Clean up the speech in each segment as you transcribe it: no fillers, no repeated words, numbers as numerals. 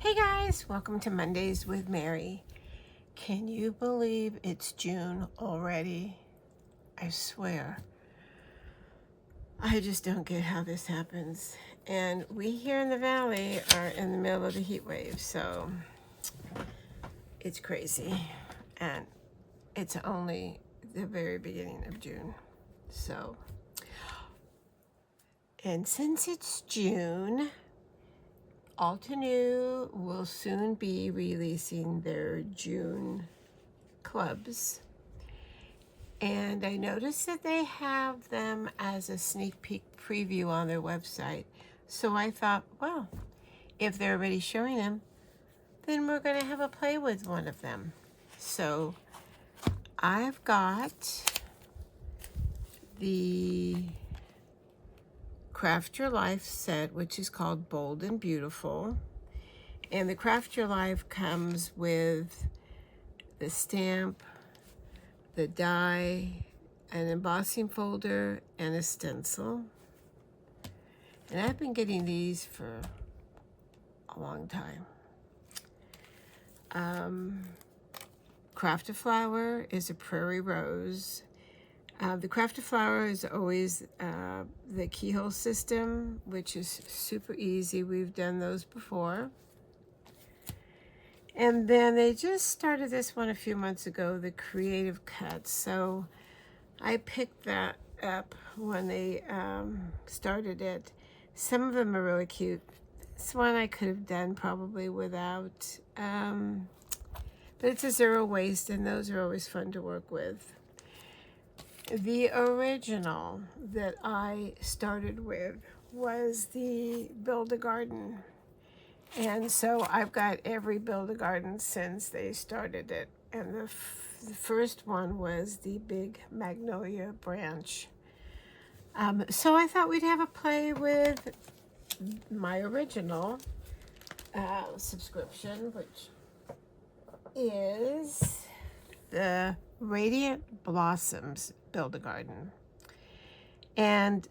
Hey guys, welcome to Mondays with Mary. Can you believe it's June already? I swear. I just don't get how this happens. And we here in the valley are in the middle of the heat wave, so it's crazy. And it's only the very beginning of June. And since it's June, Altenew will soon be releasing their June clubs. And I noticed that they have them as a sneak peek preview on their website. So I thought, well, if they're already showing them, then we're going to have a play with one of them. So I've got the Craft Your Life set, which is called Bold and Beautiful. And the Craft Your Life comes with the stamp, the die, an embossing folder, and a stencil. And I've been getting these for a long time. Craft a Flower is a prairie rose. The Craft a Flower is always the keyhole system, which is super easy. We've done those before. And then they just started this one a few months ago, the Creative Cuts. So I picked that up when they started it. Some of them are really cute. This one I could have done probably without, but it's a zero waste, and those are always fun to work with. The original that I started with was the Build-A-Garden. And so I've got every Build-A-Garden since they started it. And the first one was the big magnolia branch. So I thought we'd have a play with my original subscription, which is the Radiant Blossoms Build-A-Garden. And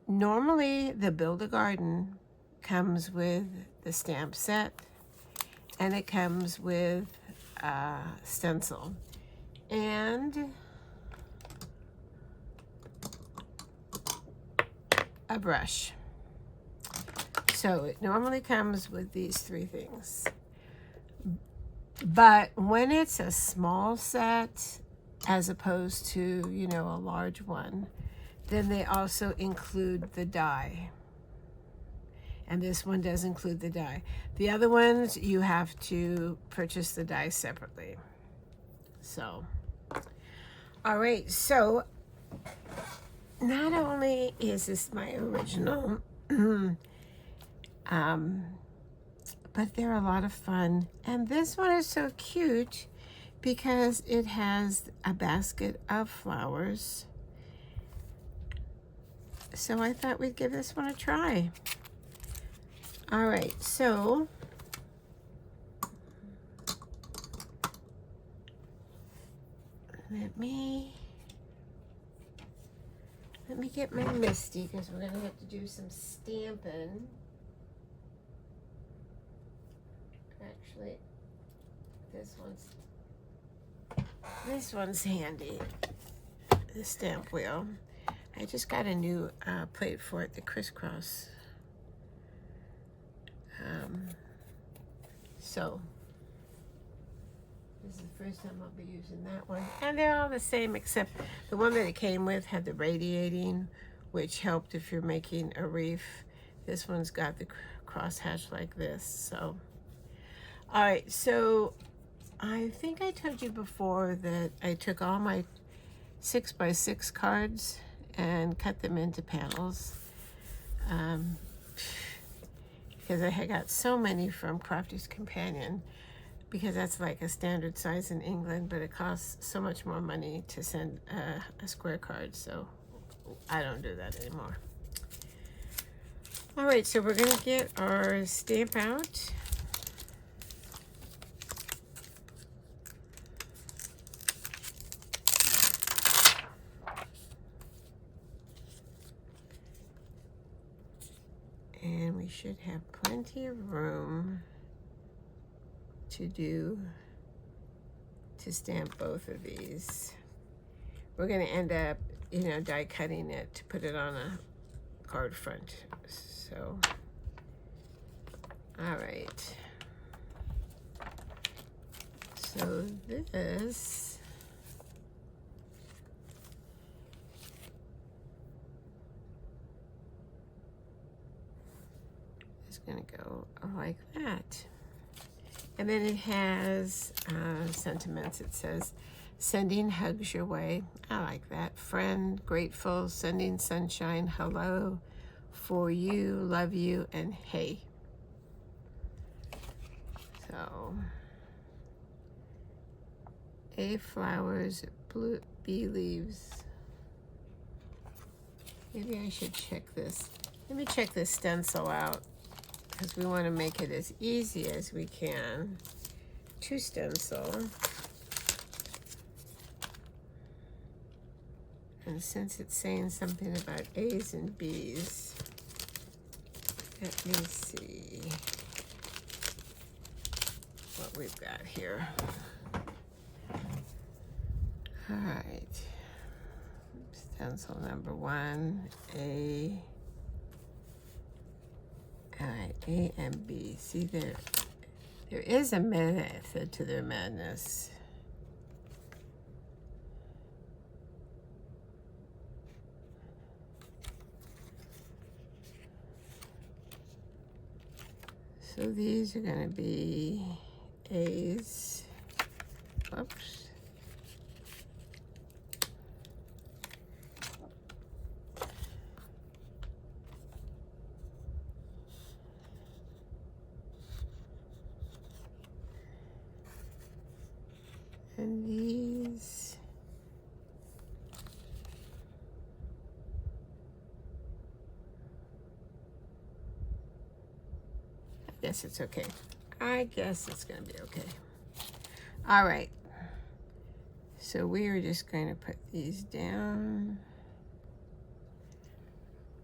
normally the Build-A-Garden comes with the stamp set, and it comes with a stencil and a brush. So it normally comes with these three things. But when it's a small set, as opposed to, a large one, then they also include the die. And this one does include the die. The other ones, you have to purchase the die separately. So, all right. So, not only is this my original, but they're a lot of fun. And this one is so cute because it has a basket of flowers. So I thought we'd give this one a try. All right, so let me get my Misty, because we're gonna have to do some stamping. Actually, this one's handy, the stamp wheel. I just got a new plate for it, the crisscross. So this is the first time I'll be using that one. And they're all the same, except the one that it came with had the radiating, which helped if you're making a reef. This one's got the crosshatch like this. So, all right, so I think I told you before that I took all my 6x6 cards and cut them into panels. Because I had got so many from Crafty's Companion, because that's like a standard size in England, but it costs so much more money to send a square card, so I don't do that anymore. All right, so we're gonna get our stamp out. And we should have plenty of room. to stamp both of these. We're going to end up, you know, die cutting it to put it on a card front. So, all right. So this is going to go like that. And then it has sentiments. It says, sending hugs your way. I like that. Friend, grateful, sending sunshine, hello, for you, love you, and hey. So, A flowers, blue bee leaves. Maybe I should check this. Let me check this stencil out, because we want to make it as easy as we can to stencil. And since it's saying something about A's and B's, let me see what we've got here. All right, stencil number 1, A. All right, A and B. See, there is a method to their madness. So these are going to be A's. Whoops. And these, I guess it's okay. I guess it's going to be okay. All right. So we are just going to put these down.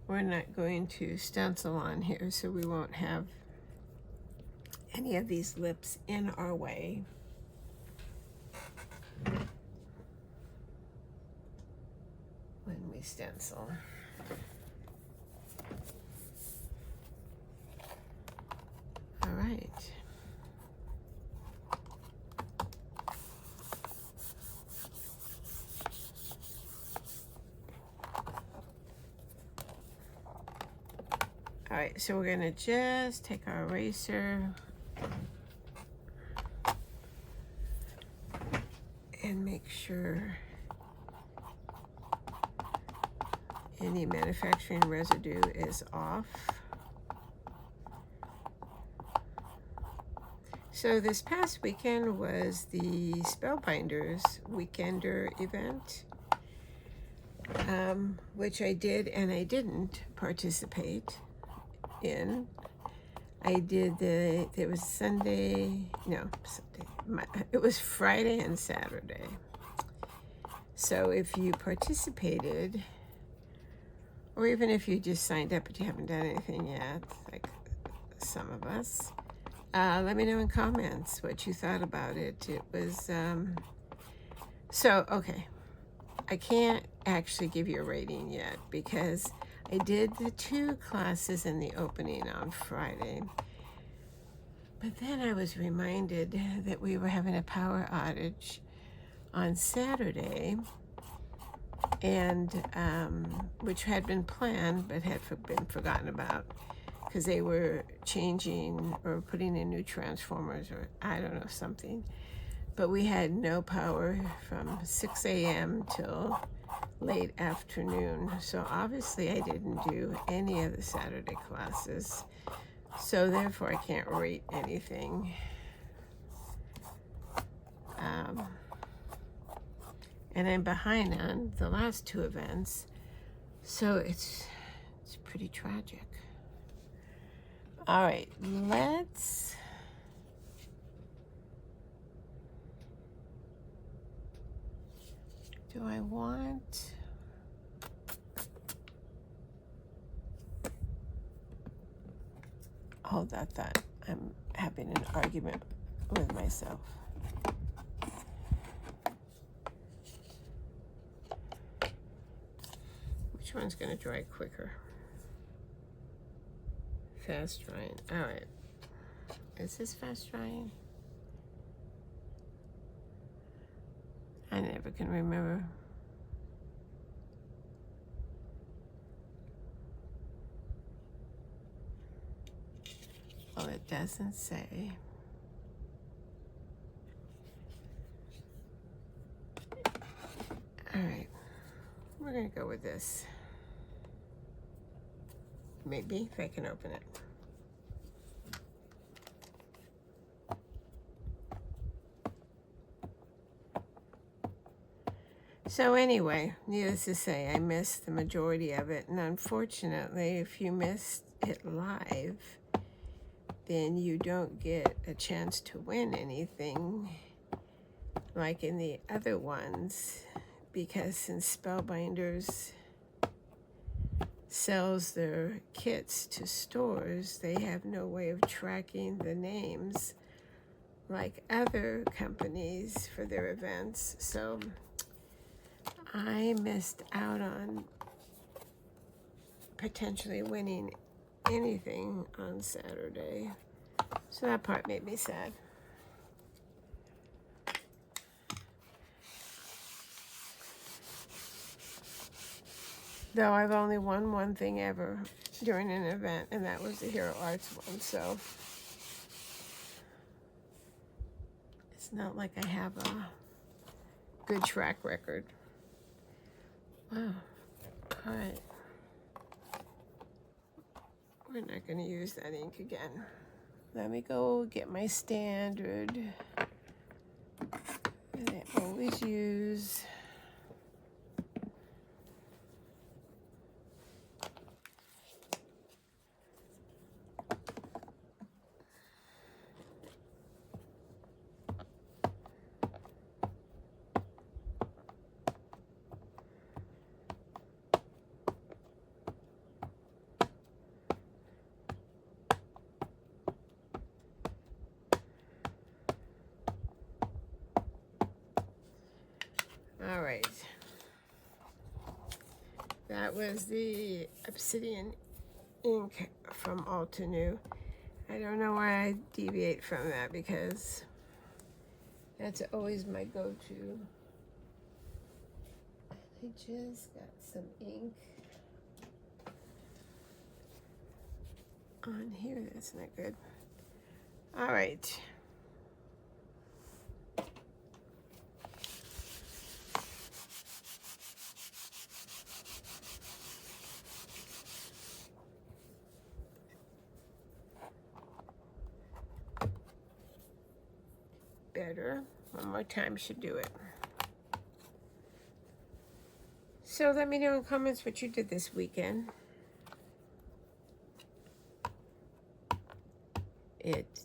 We're not going to stencil on here, so we won't have any of these lips in our way. When we stencil. All right. All right, so we're gonna just take our eraser and make sure any manufacturing residue is off. So this past weekend was the Spellbinders Weekender event, which I did and I didn't participate in. I did it was Sunday, it was Friday and Saturday. So if you participated, or even if you just signed up but you haven't done anything yet, like some of us, let me know in comments what you thought about it. It was, so, okay. I can't actually give you a rating yet because I did the 2 classes in the opening on Friday. But then I was reminded that we were having a power outage on Saturday, and which had been planned but had been forgotten about because they were changing or putting in new transformers, or I don't know, something. But we had no power from 6 a.m. till late afternoon. So obviously I didn't do any of the Saturday classes. So therefore I can't rate anything. And I'm behind on the last 2 events. So it's pretty tragic. All right, let's do I want hold that thought. I'm having an argument with myself. Which one's going to dry quicker? Fast drying. All right. Is this fast drying? I never can remember. Well, it doesn't say. All right. We're going to go with this. Maybe if I can open it. So anyway, needless to say, I missed the majority of it. And unfortunately, if you missed it live, then you don't get a chance to win anything like in the other ones, because since Spellbinders sells their kits to stores, they have no way of tracking the names like other companies for their events. So I missed out on potentially winning anything on Saturday. So that part made me sad. Though I've only won one thing ever during an event, and that was the Hero Arts one, so it's not like I have a good track record. Wow. All right. We're not going to use that ink again. Let me go get my standard that I always use. All right. That was the Obsidian ink from Altenew. I don't know why I deviate from that, because that's always my go-to. I just got some ink on here. That's not good. All right. Better. One more time should do it. So let me know in comments what you did this weekend.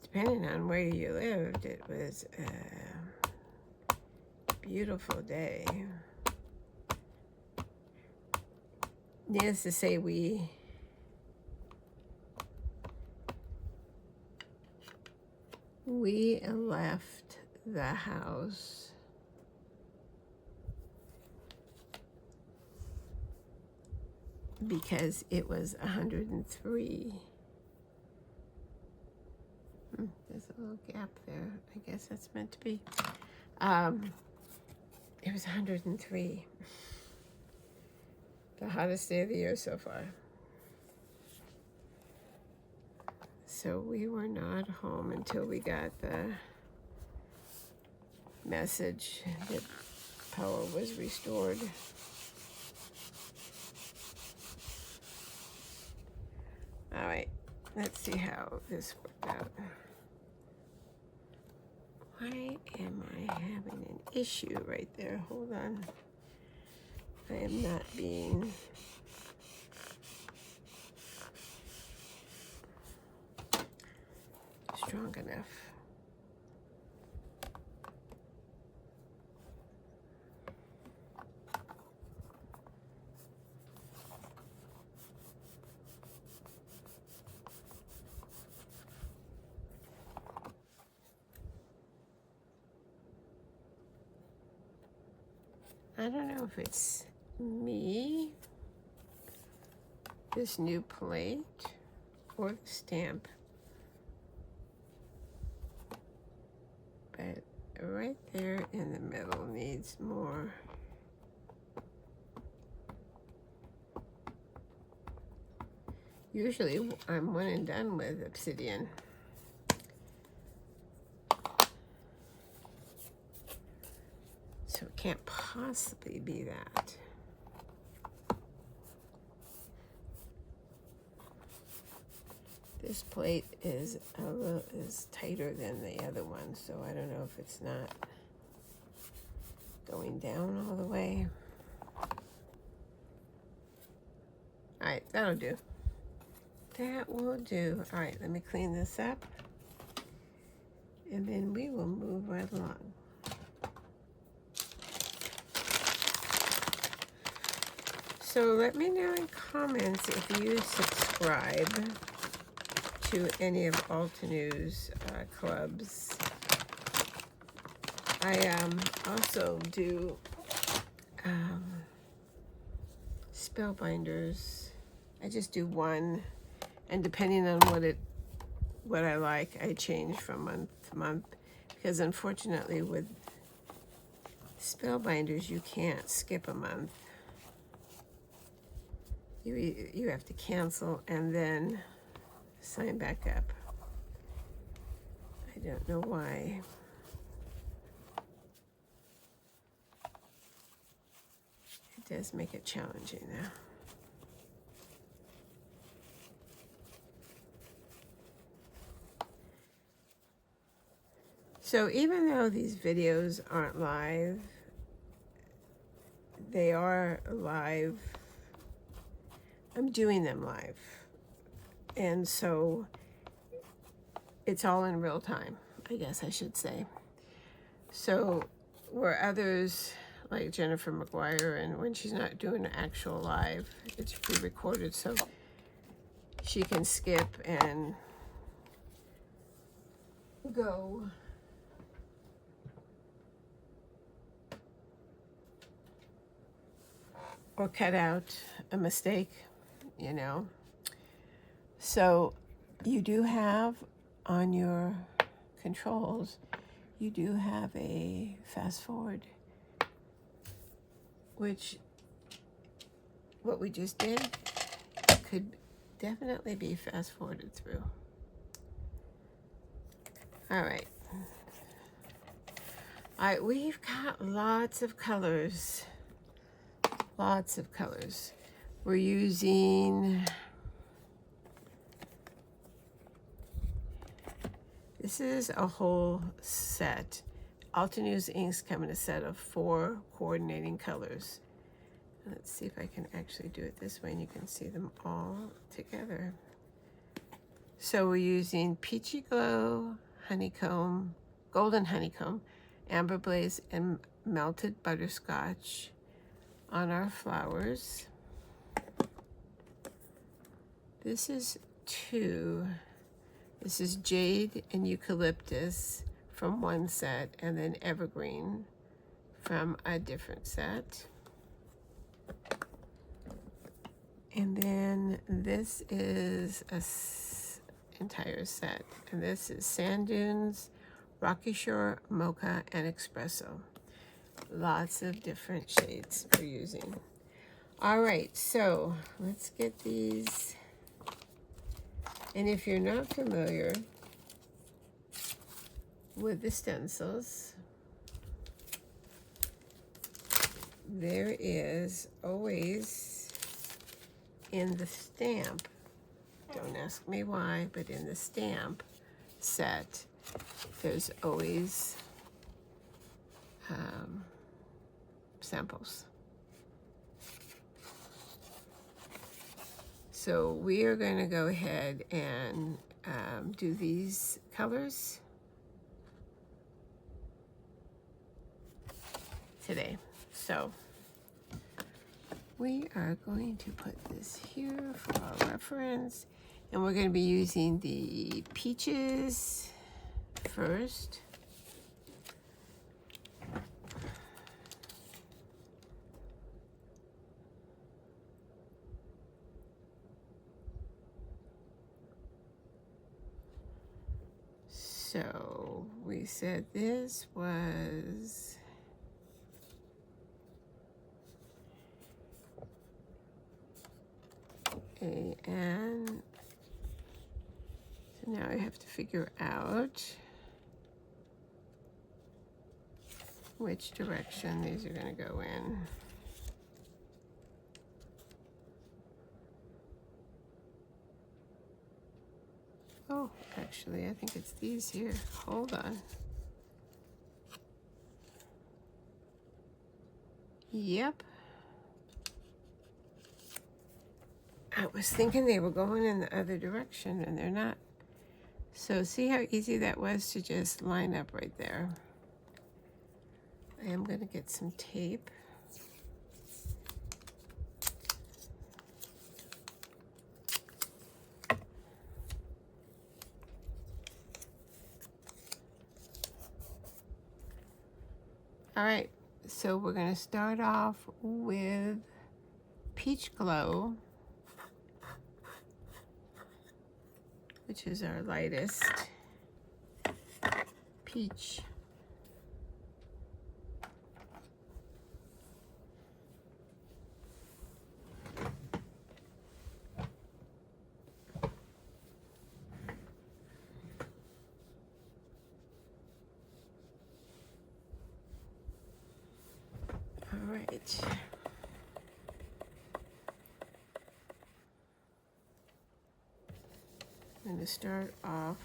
Depending on where you lived, it was a beautiful day. Needless to say, we left the house because it was 103. There's a little gap there. I guess that's meant to be. It was 103. The hottest day of the year so far. So we were not home until we got the message that power was restored. All right, let's see how this worked out. Why am I having an issue right there? Hold on. I am not being strong enough. I don't know if it's me, this new plate, or the stamp. But right there in the middle needs more. Usually I'm one and done with obsidian. So it can't possibly be that. This plate is tighter than the other one, so I don't know if it's not going down all the way. All right, that'll do. That will do. All right, let me clean this up, and then we will move right along. So let me know in comments if you subscribe to any of Altenew's clubs. I also do spellbinders. I just do one, and depending on what I like, I change from month to month, because unfortunately with spellbinders you can't skip a month. You have to cancel and then sign back up. I don't know why. It does make it challenging now. So even though these videos aren't live, they are live. I'm doing them live. And so it's all in real time, I guess I should say. So where others, like Jennifer McGuire, and when she's not doing an actual live, it's pre-recorded, so she can skip and go. Or cut out a mistake, you know. So you do have on your controls, you do have a fast forward, which what we just did could definitely be fast forwarded through. All right. All right, we've got lots of colors. Lots of colors. We're using, this is a whole set. Altenew's inks come in a set of 4 coordinating colors. Let's see if I can actually do it this way and you can see them all together. So we're using Peachy Glow, Honeycomb, Golden Honeycomb, Amber Blaze, and Melted Butterscotch on our flowers. This is 2. This is Jade and Eucalyptus from one set, and then Evergreen from a different set. And then this is an entire set, and this is Sand Dunes, Rocky Shore, Mocha, and Espresso. Lots of different shades we're using. All right, so let's get these. And if you're not familiar with the stencils, there is always in the stamp, don't ask me why, but in the stamp set, there's always samples. So we are going to go ahead and do these colors today. So we are going to put this here for our reference, and we're going to be using the peaches first. So we said this was AN. So now I have to figure out which direction these are going to go in. Oh, actually, I think it's these here. Hold on. Yep. I was thinking they were going in the other direction, and they're not. So see how easy that was to just line up right there. I am going to get some tape. All right, so we're going to start off with Peach Glow, which is our lightest peach. All right. I'm going to start off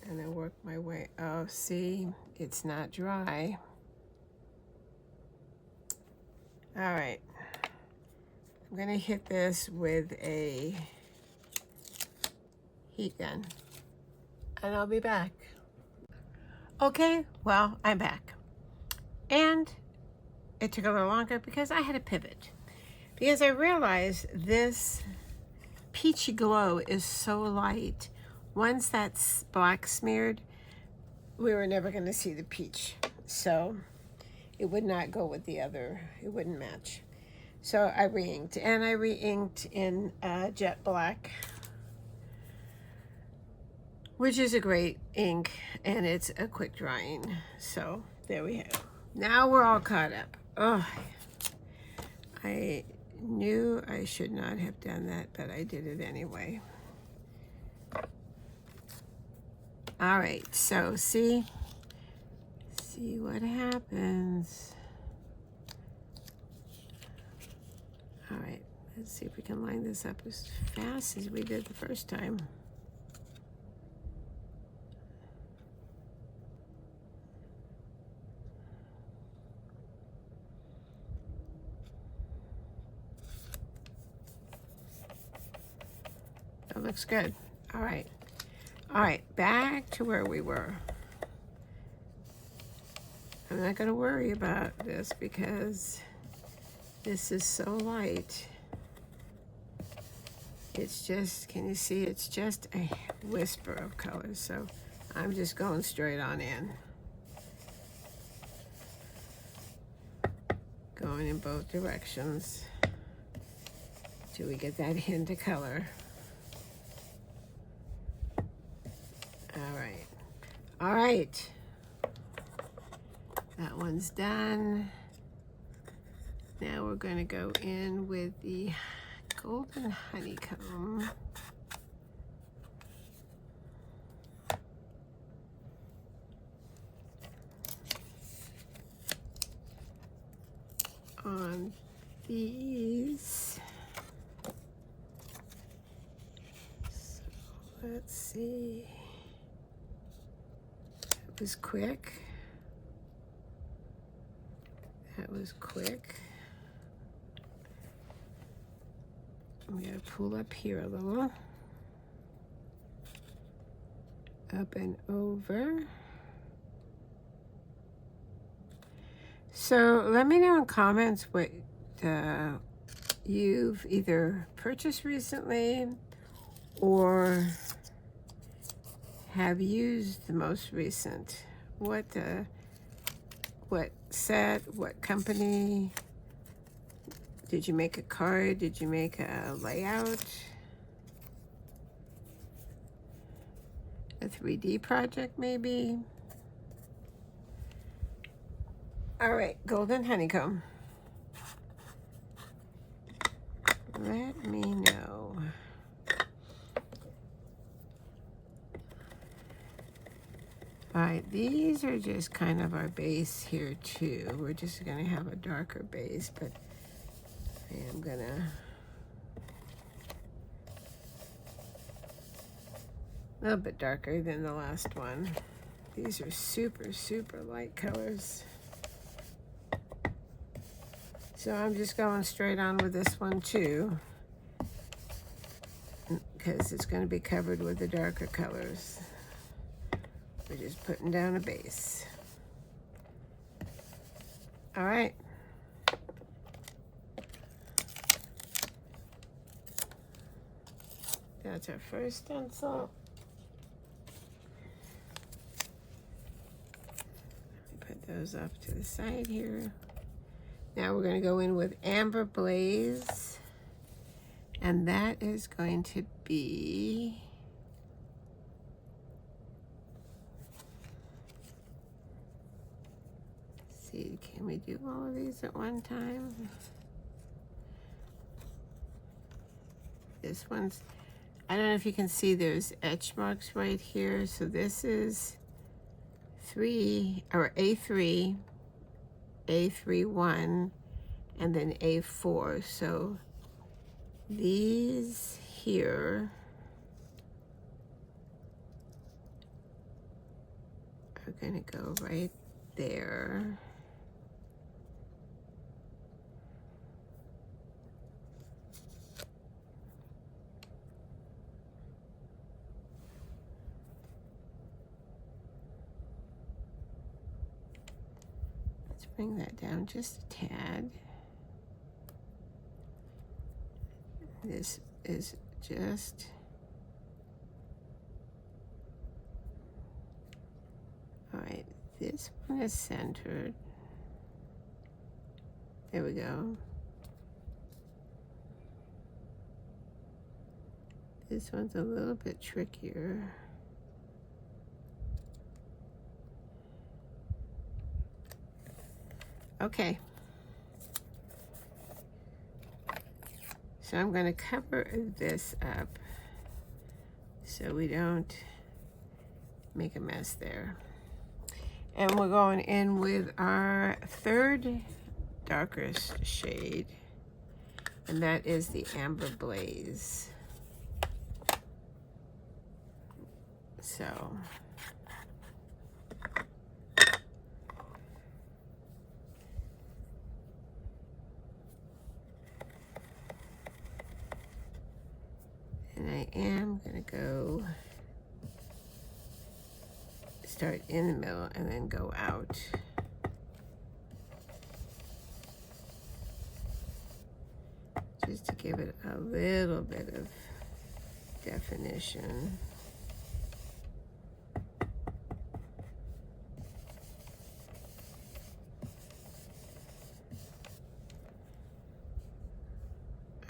and then work my way. Oh, see, it's not dry. All right. I'm going to hit this with a heat gun, and I'll be back. Okay, well, I'm back. And it took a little longer because I had to pivot. Because I realized this peachy glow is so light. Once that's black smeared, we were never going to see the peach. So it would not go with the other. It wouldn't match. So I re-inked. And I re-inked in jet black, which is a great ink. And it's a quick drying. So there we have. Now we're all caught up. Oh, I knew I should not have done that, but I did it anyway. All right, so see what happens. All right, let's see if we can line this up as fast as we did the first time. That looks good. All right. All right, back to where we were. I'm not going to worry about this because this is so light. It's just, can you see, it's just a whisper of color. So I'm just going straight on in. Going in both directions till we get that hint of color. All right, that one's done. Now we're going to go in with the golden honeycomb. On these. So let's see. That was quick. That was quick. I'm going to pull up here a little. Up and over. So let me know in comments what you've either purchased recently or have used the most recent. What set, what company? Did you make a card? Did you make a layout? a 3D project maybe. All right, golden honeycomb. Let me know. All right, these are just kind of our base here too. We're just gonna have a darker base, but I am gonna a little bit darker than the last one. These are super, super light colors. So I'm just going straight on with this one too, because it's going to be covered with the darker colors. We're just putting down a base. All right. That's our first stencil. Put those off to the side here. Now we're going to go in with Amber Blaze, and that is going to be see, can we do all of these at one time? This one's, I don't know if you can see, there's etch marks right here. So this is 3 or A3, A3-1, and then A4. So these here are going to go right there. Let's bring that down just a tad. This is just all right. This one is centered. There we go. This one's a little bit trickier. Okay. So I'm going to cover this up so we don't make a mess there. And we're going in with our third darkest shade, and that is the Amber Blaze. So and I am gonna go start in the middle and then go out. Just to give it a little bit of definition.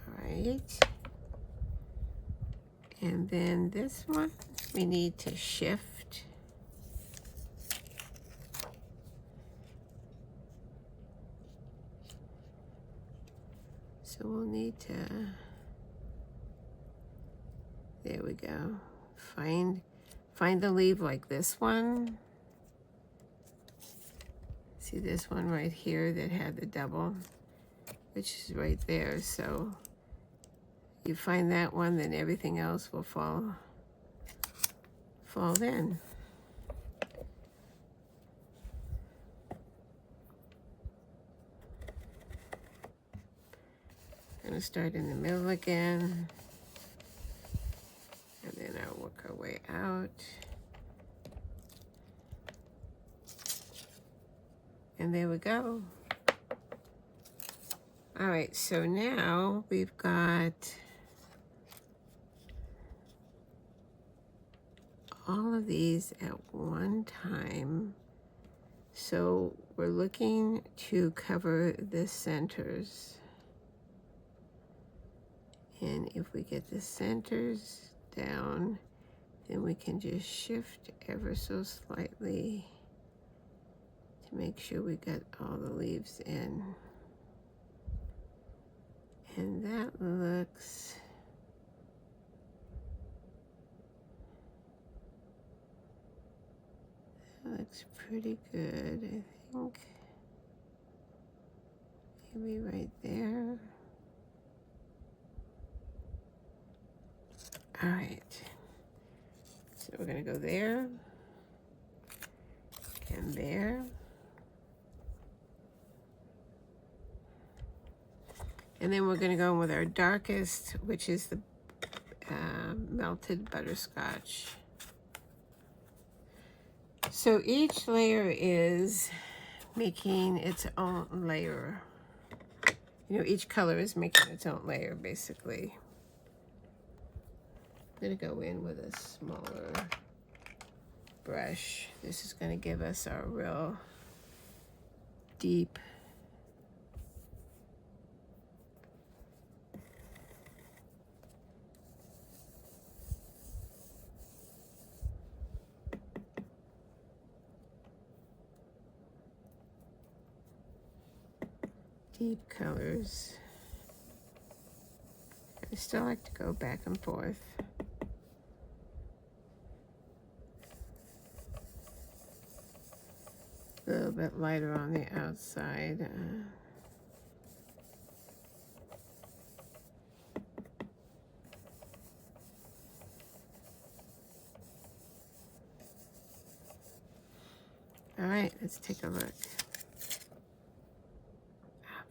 All right. And then this one, we need to shift. So we'll need to, there we go. Find the leaf like this one. See this one right here that had the double, which is right there. So you find that one, then everything else will fall in. I'm gonna start in the middle again, and then I'll work our way out. And there we go. All right, so now we've got all of these at one time. So we're looking to cover the centers. And if we get the centers down, Then we can just shift ever so slightly to make sure we got all the leaves in. And that looks pretty good, I think. Maybe right there. All right. So we're gonna go there and there. And then we're gonna go in with our darkest, which is the melted butterscotch. So each layer is making its own layer. You know, each color is making its own layer, basically. I'm gonna go in with a smaller brush. This is gonna give us our real deep colors. I still like to go back and forth. A little bit lighter on the outside. All right, let's take a look.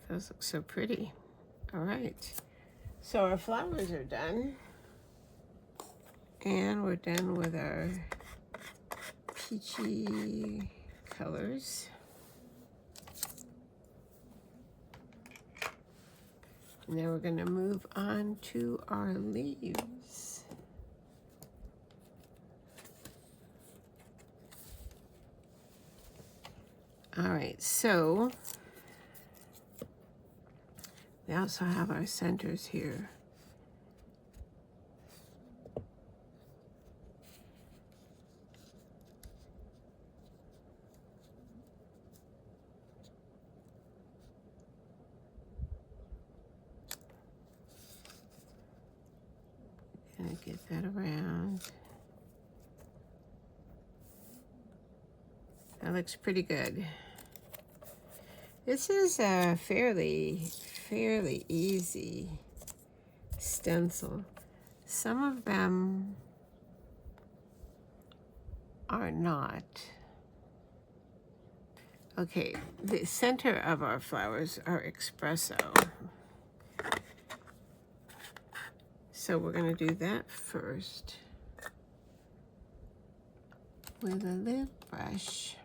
Those look so pretty. All right, so our flowers are done. And we're done with our peachy colors. Now we're gonna move on to our leaves. All right, so we also have our centers here. Gonna get that around. That looks pretty good. This is a fairly easy stencil. Some of them are not. Okay, the center of our flowers are espresso. So we're gonna do that first with a lip brush.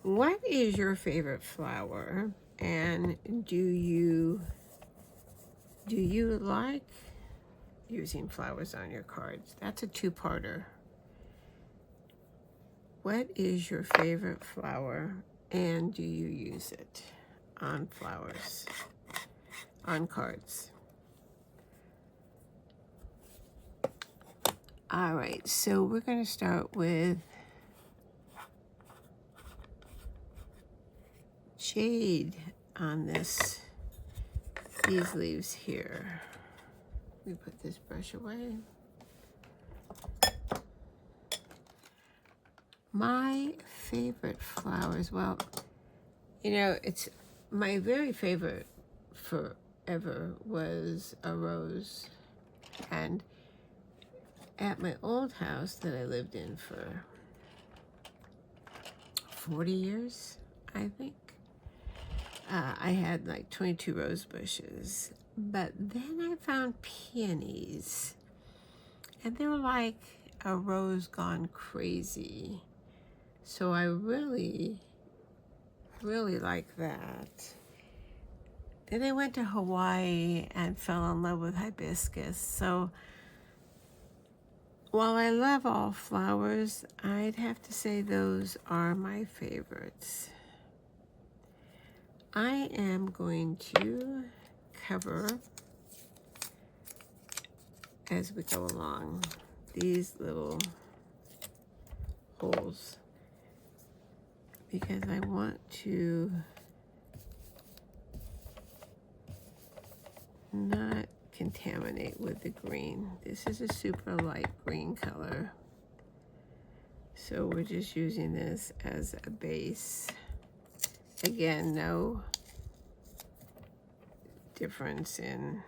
What is your favorite flower, and do you like using flowers on your cards? That's a two-parter. What is your favorite flower, and do you use it on flowers, on cards? All right, so we're going to start with shade on these leaves here. Let me put this brush away. My favorite flowers, well, you know, it's my very favorite forever was a rose. And at my old house that I lived in for 40 years, I think, I had like 22 rose bushes. But then I found peonies, and they were like a rose gone crazy. So I really like that. Then I went to Hawaii and fell in love with hibiscus. So while I love all flowers, I'd have to say those are my favorites. I am going to cover, as we go along, these little holes because I want to not contaminate with the green. This is a super light green color, so we're just using this as a base. Again, no difference in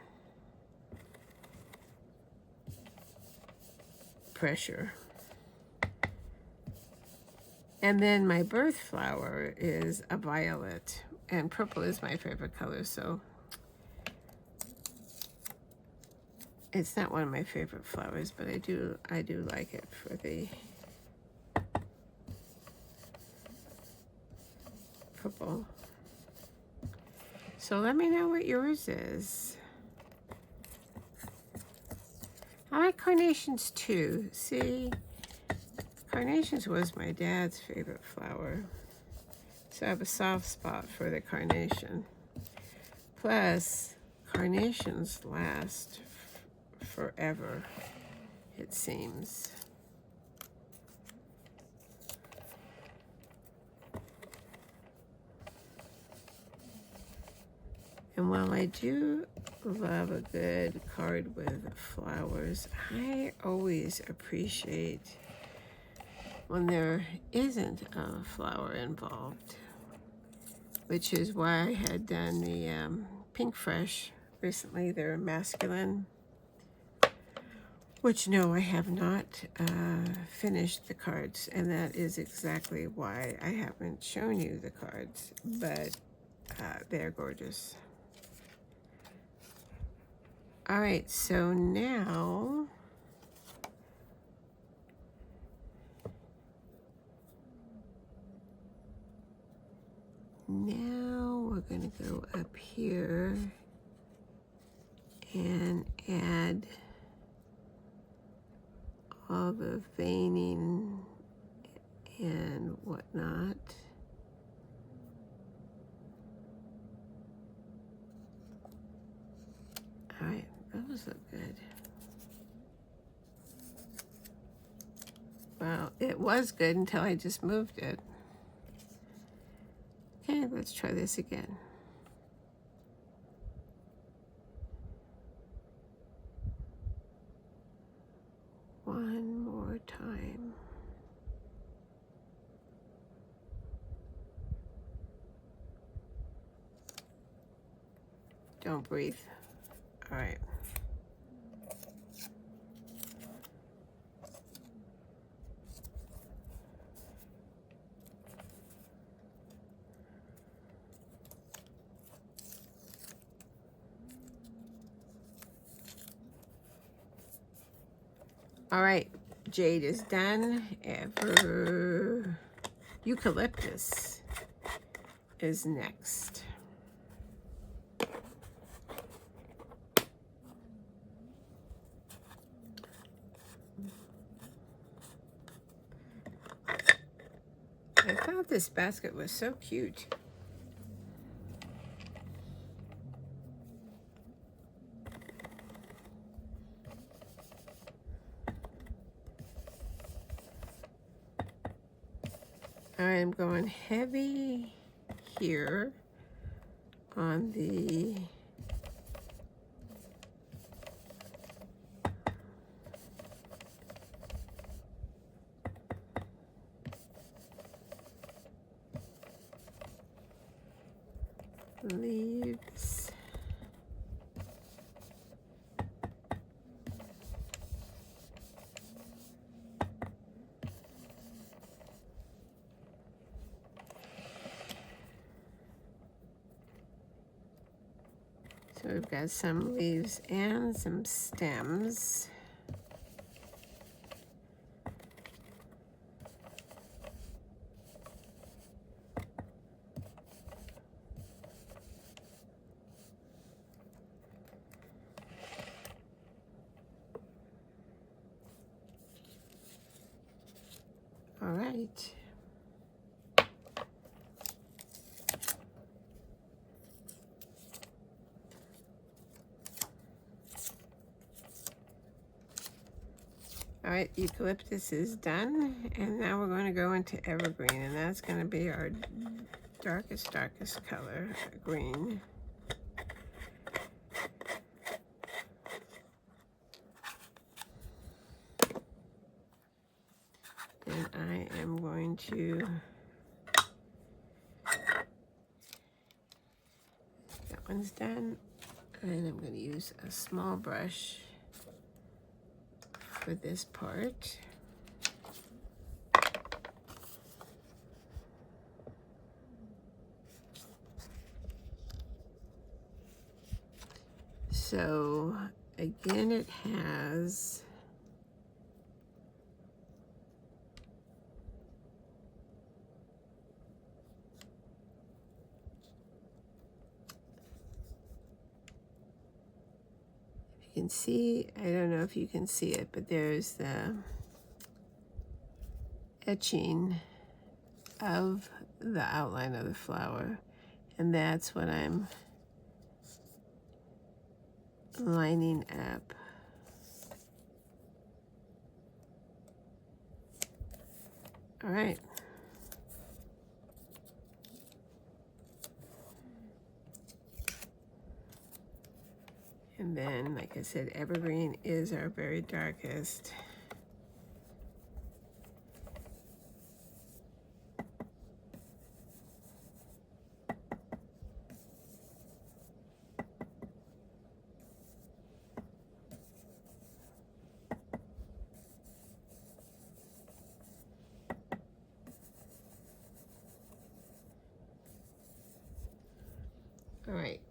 pressure. And then my birth flower is a violet, and purple is my favorite color, so it's not one of my favorite flowers, but I do like it for the purple. So let me know what yours is. I like carnations too. See, carnations was my dad's favorite flower, so I have a soft spot for the carnation. Plus, carnations last forever, it seems. And while I do love a good card with flowers, I always appreciate when there isn't a flower involved, which is why I had done the Pink Fresh recently. They're masculine, which no, I have not finished the cards, and that is exactly why I haven't shown you the cards, but they're gorgeous. All right, so now we're gonna go up here and add all the veining and whatnot. All right, those look good. Well, it was good until I just moved it. Okay, let's try this again. One more time. Don't breathe. All right. All right, jade is done. Eucalyptus is next. I thought this basket was so cute. I'm going heavy here on the leaves. So we've got some leaves and some stems. right. All right, eucalyptus is done, and now we're going to go into evergreen, and that's going to be our darkest color, green. And I am going to, that one's done, and I'm going to use a small brush for this part. So again, it has you can see, I don't know if you can see it, but there's the etching of the outline of the flower, and that's what I'm lining up. All right. And then, like I said, evergreen is our very darkest. All right.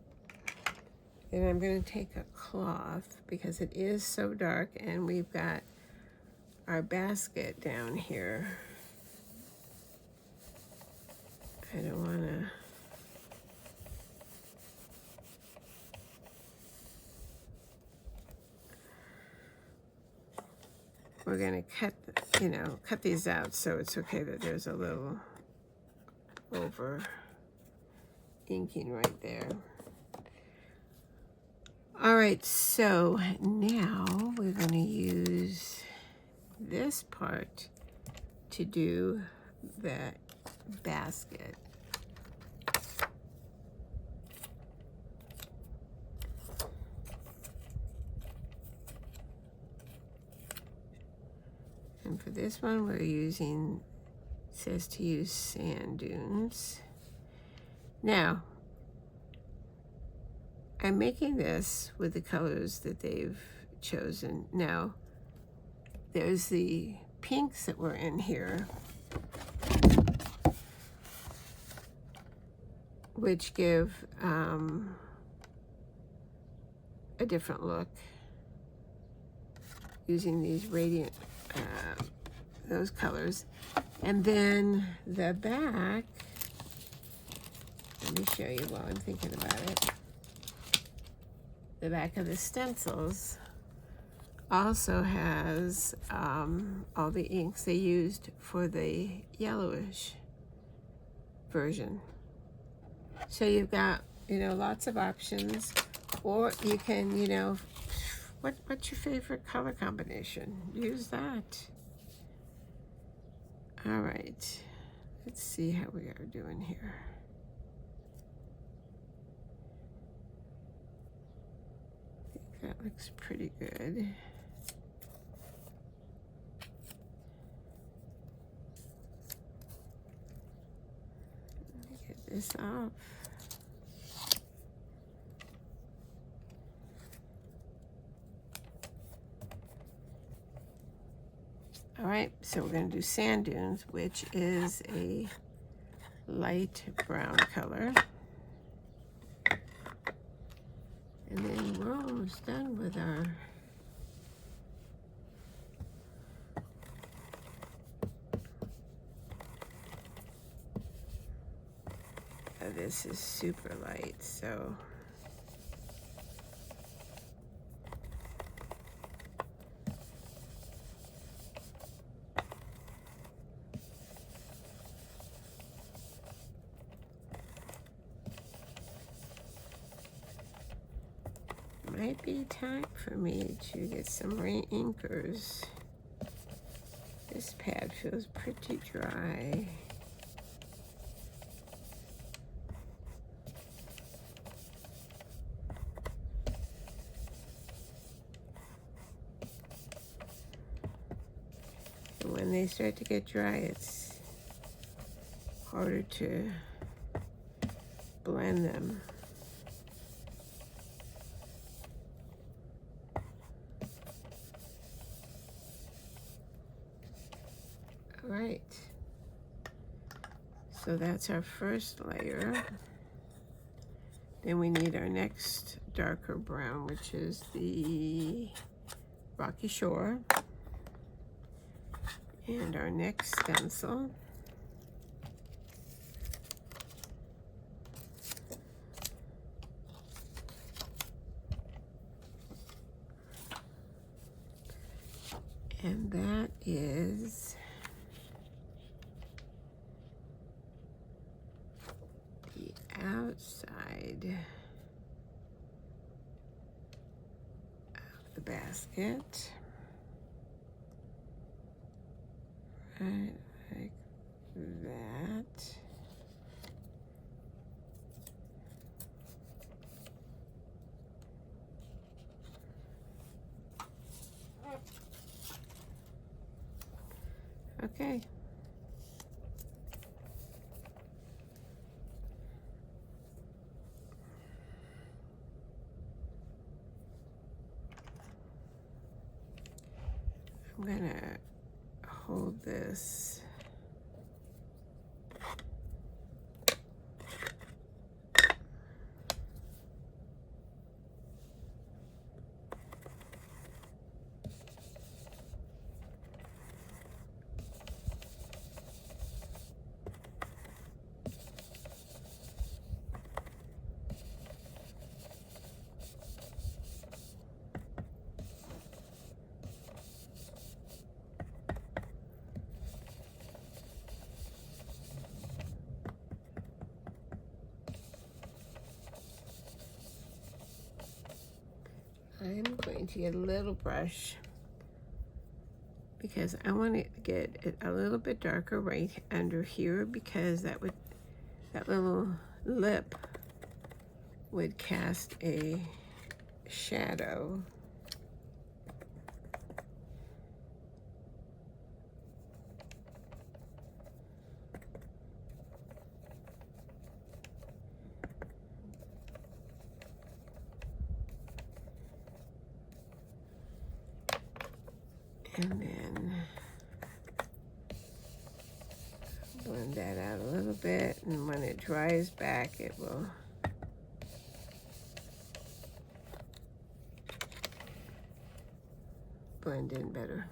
And I'm going to take a cloth because it is so dark, and we've got our basket down here. I don't want to. We're going to cut, cut these out, so it's okay that there's a little over inking right there. All right, so now we're going to use this part to do the basket. And for this one, we're using, it says to use sand dunes. Now, I'm making this with the colors that they've chosen. Now, there's the pinks that were in here, which give a different look using these radiant, those colors. And then the back, let me show you while I'm thinking about it. The back of the stencils also has all the inks they used for the yellowish version. So you've got, lots of options, or you can, what's your favorite color combination? Use that. All right, let's see how we are doing here. I think that looks pretty good. Let me get this off. All right, so we're going to do sand dunes, which is a light brown color. And then we're almost done with our this is super light, so might be time for me to get some re-inkers. This pad feels pretty dry. And when they start to get dry, it's harder to blend them. All right, so that's our first layer. Then we need our next darker brown, which is the Rocky Shore. And our next stencil. And that is the outside of the basket. Right, like that. Okay. I'm gonna hold this. I'm going to get a little brush because I want to get it a little bit darker right under here, because that little lip would cast a shadow. And then blend that out a little bit, and when it dries back, it will blend in better.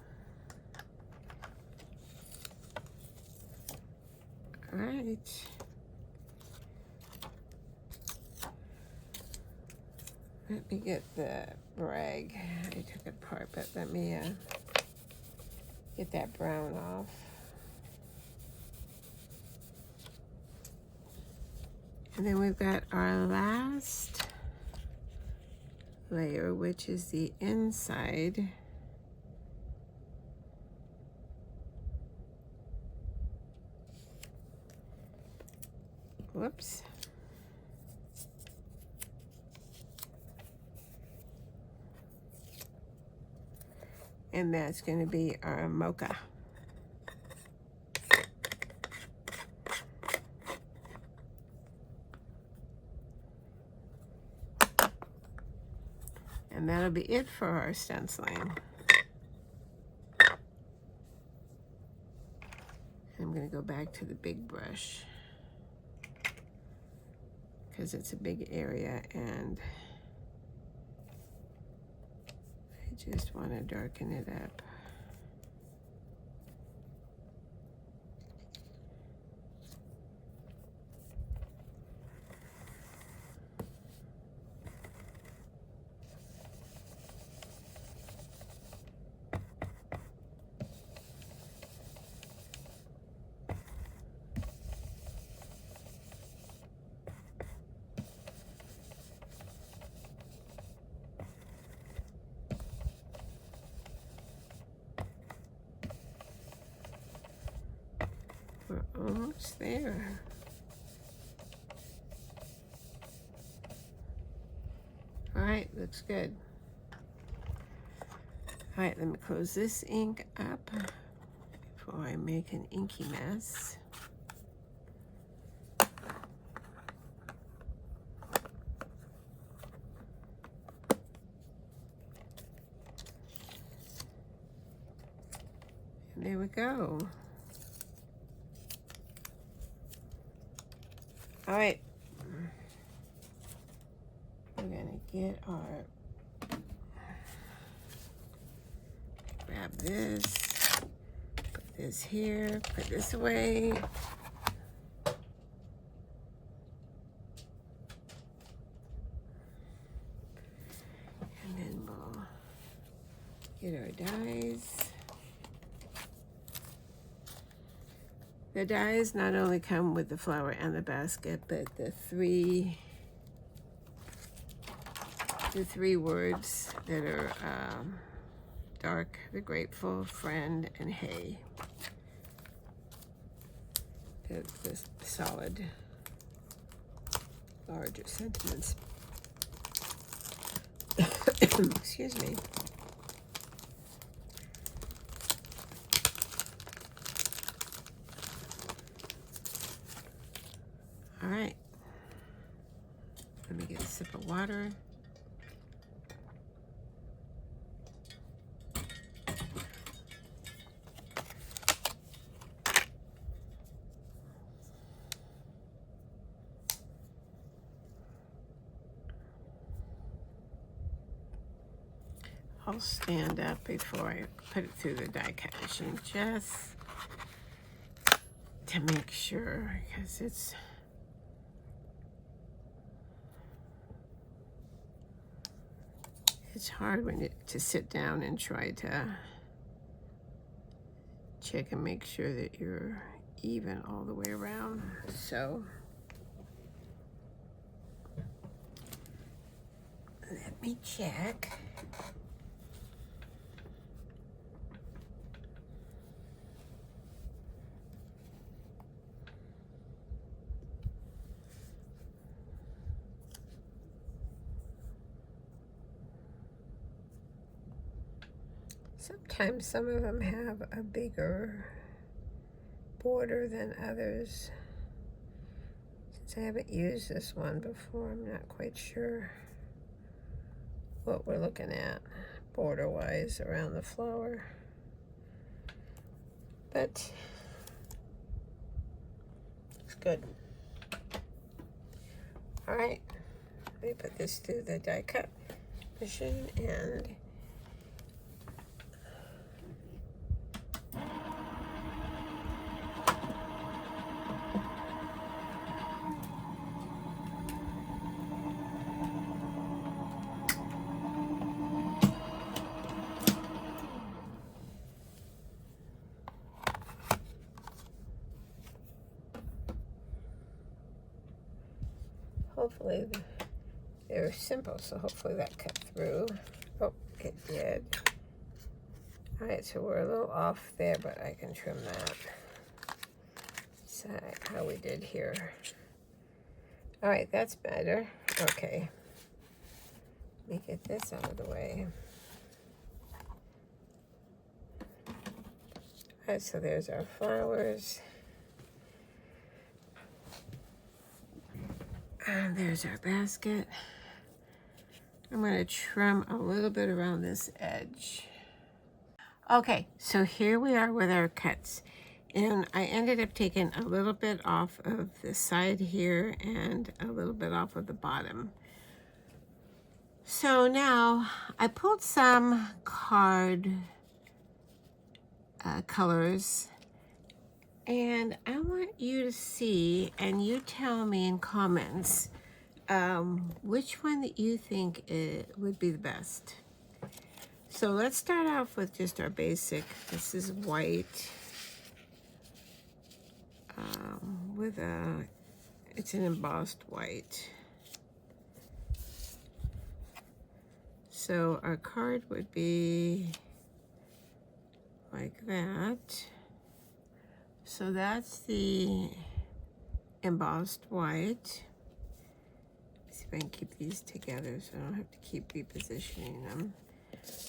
All right. Let me get the rag. I took it apart, but let me get that brown off. And then we've got our last layer, which is the inside. Whoops. And that's going to be our mocha. And that'll be it for our stenciling. I'm going to go back to the big brush because it's a big area, and I just want to darken it up. We're almost there. All right, looks good. All right, let me close this ink up before I make an inky mess. And there we go. All right. We're gonna get our, grab this, put this here, put this away. And then we'll get our dies. The dies not only come with the flower and the basket, but the three words that are dark, the grateful, friend, and hey. The solid, larger sentiments. Excuse me. All right. Let me get a sip of water. I'll stand up before I put it through the die cut machine just to make sure, because it's hard when to sit down and try to check and make sure that you're even all the way around. So let me check. Sometimes some of them have a bigger border than others. Since I haven't used this one before, I'm not quite sure what we're looking at border-wise around the flower. But it's good. All right, let me put this through the die cut machine and hopefully they're simple, so hopefully that cut through. Oh, it did. All right, so we're a little off there, but I can trim that. So how we did here. All right, that's better. Okay. Let me get this out of the way. All right, so there's our flowers. And there's our basket. I'm going to trim a little bit around this edge. Okay, so here we are with our cuts. And I ended up taking a little bit off of the side here and a little bit off of the bottom. So now I pulled some card colors, and I want you to see, and you tell me in comments which one that you think would be the best. So let's start off with just our basic. This is white with it's an embossed white. So our card would be like that. So that's the embossed white. Let's see if I can keep these together so I don't have to keep repositioning them.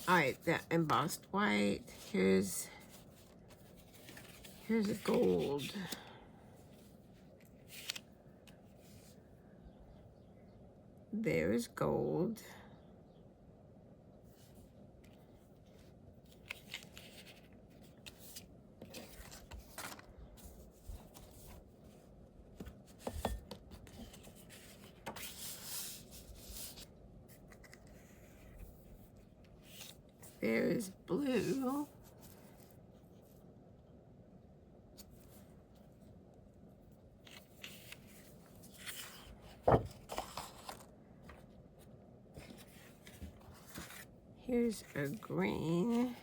All right, that embossed white. Here's a gold. There's gold. There's blue. Here's a green.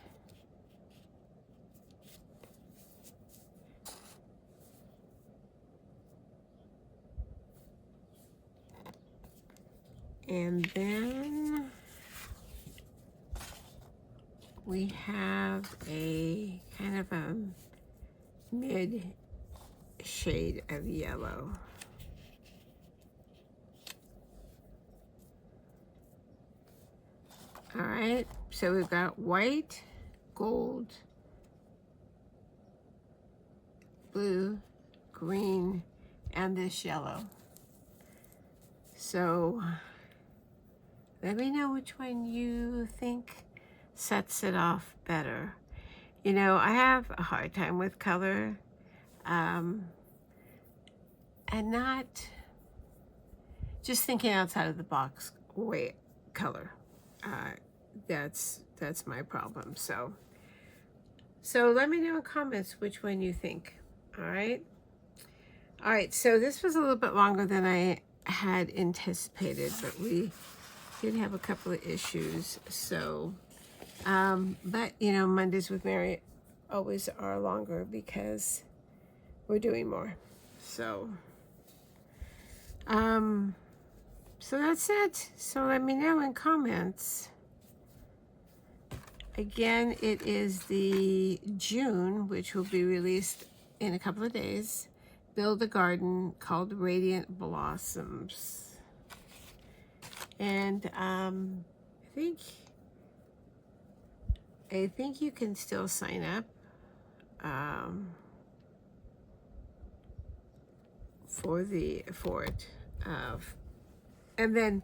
And then we have a kind of a mid shade of yellow. All right, so we've got white, gold, blue, green, and this yellow. So let me know which one you think sets it off better. You know, I have a hard time with color, and not just thinking outside of the box way color. That's my problem. So let me know in comments which one you think. All right. So this was a little bit longer than I had anticipated, but we did have a couple of issues. So, but you know, Mondays with Mary always are longer because we're doing more. So, so that's it. So let me know in comments. Again, it is the June, which will be released in a couple of days, Build a Garden called Radiant Blossoms. And I think you can still sign up for it. And then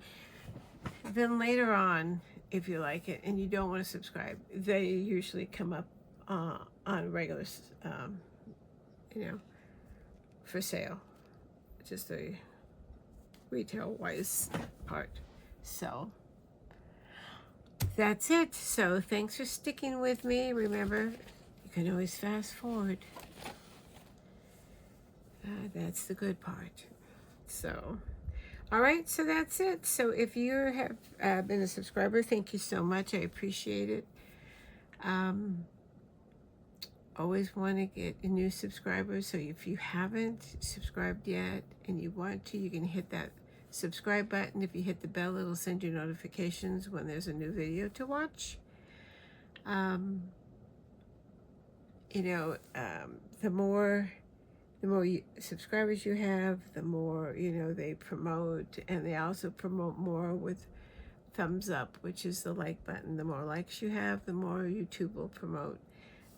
later on, if you like it and you don't want to subscribe, they usually come up on regular, you know, for sale. Just the retail wise part. So that's it. So thanks for sticking with me. Remember, you can always fast forward. That's the good part. So, all right, so that's it. So if you have been a subscriber, thank you so much. I appreciate it. Always want to get a new subscriber. So if you haven't subscribed yet and you want to, you can hit that subscribe button. If you hit the bell, it'll send you notifications when there's a new video to watch. You know, the more subscribers you have, the more, you know, they promote, and they also promote more with thumbs up, which is the like button. The more likes you have, the more YouTube will promote.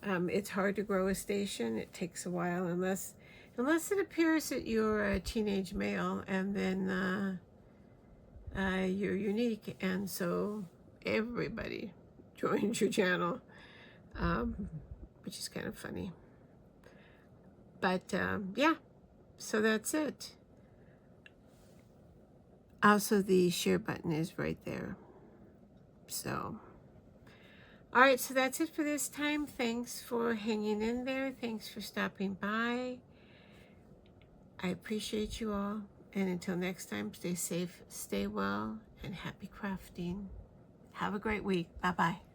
It's hard to grow a station. It takes a while, unless it appears that you're a teenage male, and then you're unique, and so everybody joins your channel, which is kind of funny. But yeah, so that's it. Also, the share button is right there. So, all right, so that's it for this time. Thanks for hanging in there. Thanks for stopping by. I appreciate you all. And until next time, stay safe, stay well, and happy crafting. Have a great week. Bye-bye.